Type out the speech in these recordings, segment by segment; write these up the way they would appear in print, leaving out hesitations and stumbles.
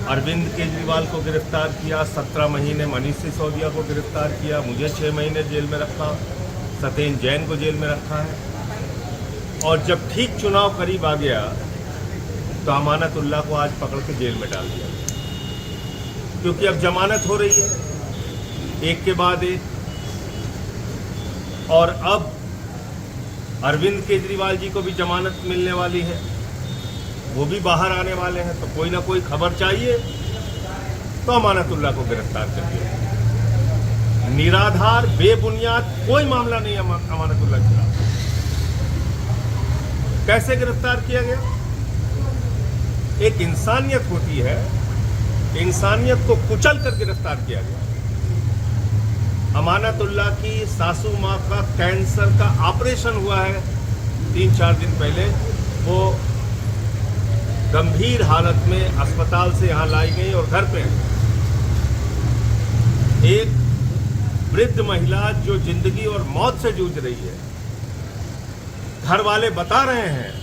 अरविंद केजरीवाल को गिरफ्तार किया, 17 महीने मनीष सिसोदिया को गिरफ्तार किया, मुझे 6 महीने जेल में रखा, सत्येंद्र जैन को जेल में रखा है। और जब ठीक चुनाव करीब आ गया तो अमानतुल्लाह को आज पकड़ के जेल में डाल दिया, क्योंकि अब जमानत हो रही है एक के बाद एक। और अब अरविंद केजरीवाल जी को भी जमानत मिलने वाली है, वो भी बाहर आने वाले हैं, तो कोई ना कोई खबर चाहिए, तो अमानतुल्लाह को गिरफ्तार कर दिया। निराधार बेबुनियाद कोई मामला नहीं है अमानतुल्लाह के खिलाफ। कैसे गिरफ्तार किया गया? एक इंसानियत होती है, इंसानियत को कुचल कर गिरफ्तार किया गया। अमानतुल्लाह की सासू माँ का कैंसर का ऑपरेशन हुआ है 3-4 दिन पहले, वो गंभीर हालत में अस्पताल से यहां लाई गई और घर पे एक वृद्ध महिला जो जिंदगी और मौत से जूझ रही है, घर वाले बता रहे हैं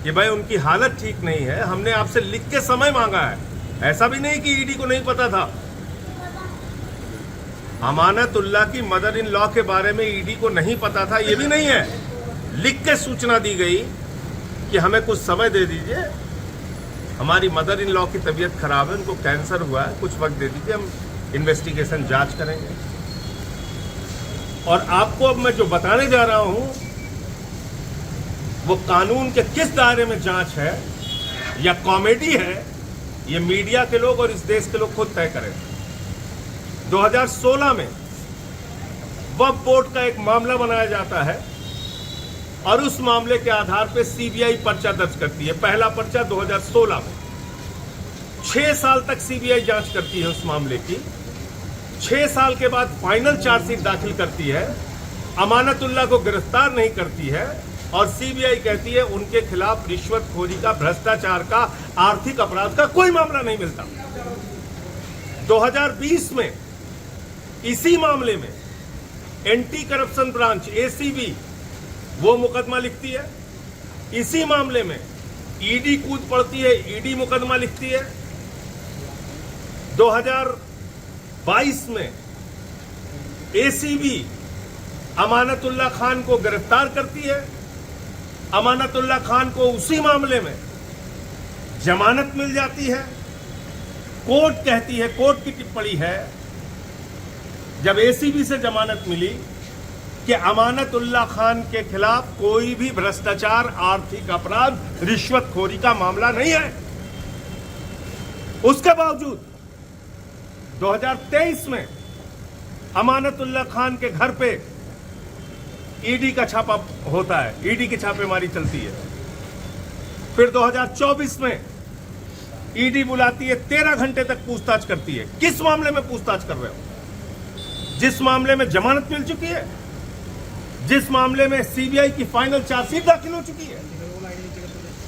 कि भाई उनकी हालत ठीक नहीं है, हमने आपसे लिख के समय मांगा है। ऐसा भी नहीं कि ईडी को नहीं पता था। अमानतुल्लाह की मदर इन लॉ के बारे में ईडी को नहीं पता था, ये भी नहीं है। लिख के सूचना दी गई कि हमें कुछ समय दे दीजिए, हमारी मदर इन लॉ की तबीयत खराब है, उनको कैंसर हुआ है, कुछ वक्त दे दीजिए, हम इन्वेस्टिगेशन जांच करेंगे। और आपको अब मैं जो बताने जा रहा हूं वो कानून के किस दायरे में जांच है या कॉमेडी है, ये मीडिया के लोग और इस देश के लोग खुद तय करें। 2016 में वक्फ बोर्ड का एक मामला बनाया जाता है और उस मामले के आधार पर सीबीआई पर्चा दर्ज करती है। पहला पर्चा 2016 में, 6 साल तक सीबीआई जांच करती है उस मामले की। 6 साल के बाद फाइनल चार्जशीट दाखिल करती है, अमानतुल्लाह को गिरफ्तार नहीं करती है और सीबीआई कहती है उनके खिलाफ रिश्वतखोरी का, भ्रष्टाचार का, आर्थिक अपराध का कोई मामला नहीं मिलता। 2020 में इसी मामले में एंटी करप्शन ब्रांच एसीबी वो मुकदमा लिखती है। इसी मामले में ईडी कूद पड़ती है, ईडी मुकदमा लिखती है। 2022 में एसीबी अमानतुल्लाह खान को गिरफ्तार करती है। अमानतुल्लाह खान को उसी मामले में जमानत मिल जाती है। कोर्ट कहती है, कोर्ट की टिप्पणी है जब एसीबी से जमानत मिली कि अमानतुल्लाह खान के खिलाफ कोई भी भ्रष्टाचार, आर्थिक अपराध, रिश्वतखोरी का मामला नहीं है। उसके बावजूद 2023 में अमानतुल्लाह खान के घर पे ईडी का छापा होता है, ईडी की छापेमारी चलती है। फिर 2024 में ईडी बुलाती है, 13 घंटे तक पूछताछ करती है। किस मामले में पूछताछ कर रहे हो? जिस मामले में जमानत मिल चुकी है, जिस मामले में सीबीआई की फाइनल चार्जशीट दाखिल हो चुकी है।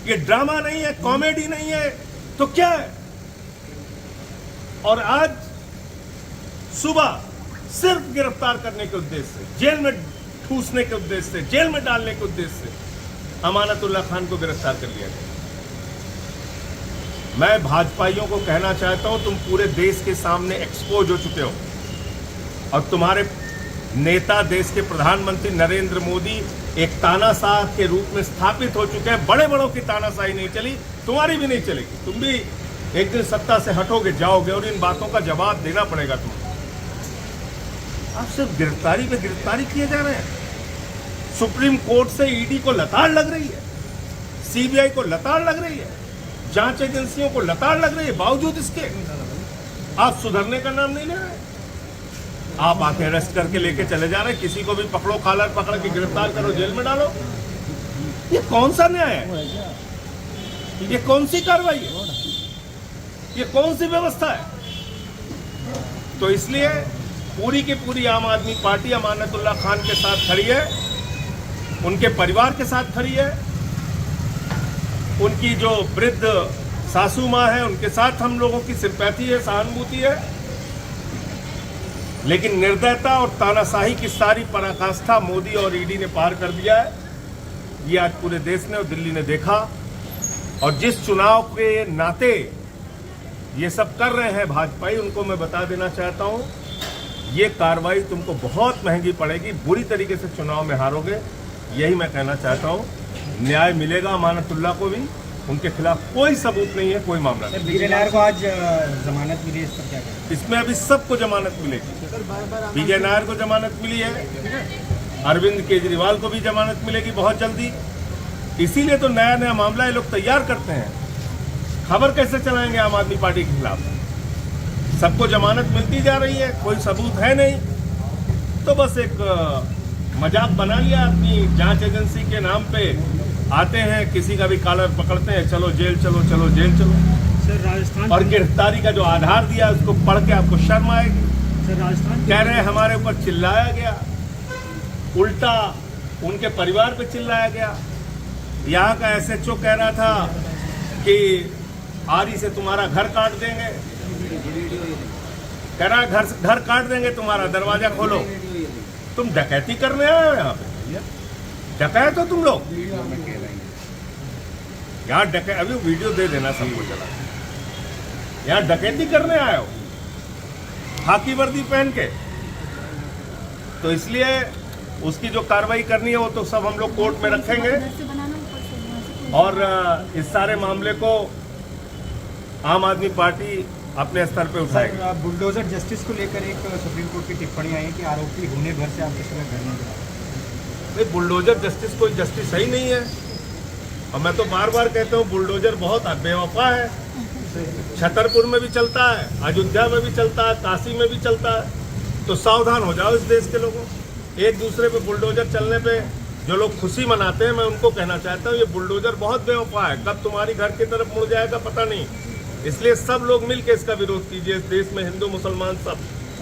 ये ड्रामा नहीं है, कॉमेडी नहीं है, तो क्या है? और आज सुबह सिर्फ गिरफ्तार करने के उद्देश्य से, जेल में ठूसने के उद्देश्य से, जेल में डालने के उद्देश्य से अमानतुल्लाह खान को गिरफ्तार कर लिया गया। मैं भाजपाइयों को कहना चाहता हूं, तुम पूरे देश के सामने एक्सपोज हो चुके हो और तुम्हारे नेता, देश के प्रधानमंत्री नरेंद्र मोदी एक तानाशाह के रूप में स्थापित हो चुके हैं। बड़े बड़ों की तानाशाही नहीं चली, तुम्हारी भी नहीं चलेगी। तुम भी एक दिन सत्ता से हटोगे, जाओगे और इन बातों का जवाब देना पड़ेगा तुमको। आप सिर्फ गिरफ्तारी पे गिरफ्तारी किए जा रहे हैं। सुप्रीम कोर्ट से ईडी को लताड़ लग रही है, सीबीआई को लताड़ लग रही है, जांच एजेंसियों को लताड़ लग रही है। बावजूद इसके आप सुधरने का नाम नहीं ले रहे। आप आके अरेस्ट करके लेके चले जा रहे हैं। किसी को भी पकड़ो, कॉलर पकड़ के गिरफ्तार करो, जेल में डालो। ये कौन सा न्याय है? ये कौन सी कार्रवाई है? ये कौन सी व्यवस्था है? तो इसलिए पूरी की पूरी आम आदमी पार्टी अमानतुल्लाह खान के साथ खड़ी है, उनके परिवार के साथ खड़ी है। उनकी जो वृद्ध सासू माँ है, उनके साथ हम लोगों की सिंपैथी है, सहानुभूति है। लेकिन निर्दयता और तानाशाही की सारी पराकाष्ठा मोदी और ईडी ने पार कर दिया है। ये आज पूरे देश ने और दिल्ली ने देखा। और जिस चुनाव के नाते ये सब कर रहे हैं भाजपाई, उनको मैं बता देना चाहता हूँ, ये कार्रवाई तुमको बहुत महंगी पड़ेगी, बुरी तरीके से चुनाव में हारोगे। यही मैं कहना चाहता हूँ। न्याय मिलेगा अमानतुल्लाह को भी, उनके खिलाफ कोई सबूत नहीं है, कोई मामला नहीं। विजय नायर को आज जमानत मिली, इस पर क्या कहें? इसमें अभी सबको जमानत मिलेगी। विजय नायर को जमानत मिली है, अरविंद केजरीवाल को भी जमानत मिलेगी बहुत जल्दी। इसीलिए तो नया नया मामला ये लोग तैयार करते हैं। खबर कैसे चलाएंगे आम आदमी पार्टी के खिलाफ? सबको जमानत मिलती जा रही है, कोई सबूत है नहीं, तो बस एक मजाक बना लिया अपनी जांच एजेंसी के नाम पे। आते हैं, किसी का भी कॉलर पकड़ते हैं, चलो जेल चलो, चलो जेल चलो। सर राजस्थान और गिरफ्तारी का जो आधार दिया उसको पढ़ के आपको शर्म आएगी। सर राजस्थान कह रहे हैं हमारे ऊपर चिल्लाया गया, उल्टा उनके परिवार पे चिल्लाया गया। यहाँ का एसएचओ कह रहा था कि आरी से तुम्हारा घर काट देंगे, कह रहा घर काट देंगे तुम्हारा, दरवाजा खोलो। तुम डकैती करने आए हो यहाँ पे? डकैत हो तुम लोग यहाँ? डकैत अभी वीडियो दे देना सबको चला। यहाँ डकैती करने आए हो खाकी वर्दी पहन के? तो इसलिए उसकी जो कार्रवाई करनी है वो तो सब हम लोग कोर्ट में रखेंगे और इस सारे मामले को आम आदमी पार्टी अपने स्तर पे उठाएगी। बुलडोजर जस्टिस को लेकर एक सुप्रीम कोर्ट की टिप्पणी आई है कि आरोपी होने भर से आप किसी का घर नहीं गिरा। भाई बुलडोजर जस्टिस कोई जस्टिस ही नहीं है। और मैं तो बार बार कहता हूँ बुलडोजर बहुत बेवफा है। छतरपुर में भी चलता है, अयोध्या में भी चलता है, काशी में भी चलता है। तो सावधान हो जाओ इस देश के लोगों। एक दूसरे पे बुलडोजर चलने पे जो लोग खुशी मनाते हैं, मैं उनको कहना चाहता हूँ ये बुलडोजर बहुत बेवफा है। कब तुम्हारी घर की तरफ मुड़ जाएगा पता नहीं। इसलिए सब लोग मिलकर इसका विरोध कीजिए। इस देश में हिंदू मुसलमान सब